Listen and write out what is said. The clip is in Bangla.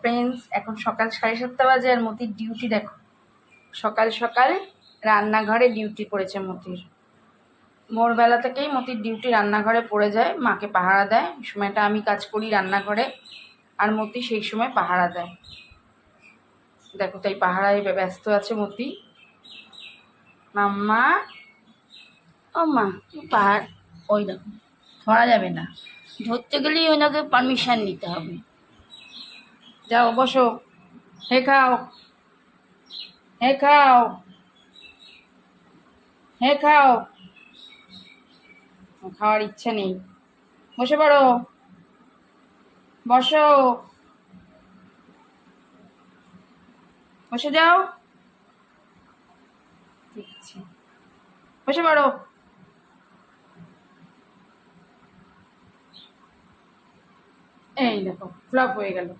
ফ্রেন্ডস, এখন সকাল 7:30 বাজে আর মতির ডিউটি দেখো। সকাল সকাল রান্নাঘরে ডিউটি করেছে মতির। ভোরবেলা থেকেই মতির ডিউটি রান্নাঘরে পড়ে যায়, মাকে পাহারা দেয়। সময়টা আমি কাজ করি রান্নাঘরে, আর মতি সেই সময় পাহারা দেয়। দেখো তাই পাহারায় ব্যস্ত আছে মতি। মাম্মা, ও মা, পাহাড় ওই দেখো, ধরা যাবে না, ধরতে গেলেই ওনাকে পারমিশন নিতে হবে। যাও বসো, হে খাও, হে খাও, হে খাও। খাওয়ার ইচ্ছা নেই, বসে পড়ো, বসো, বসে যাও, ঠিক আছে, বসে পড়ো। এই দেখো ফ্লপ হয়ে গেল।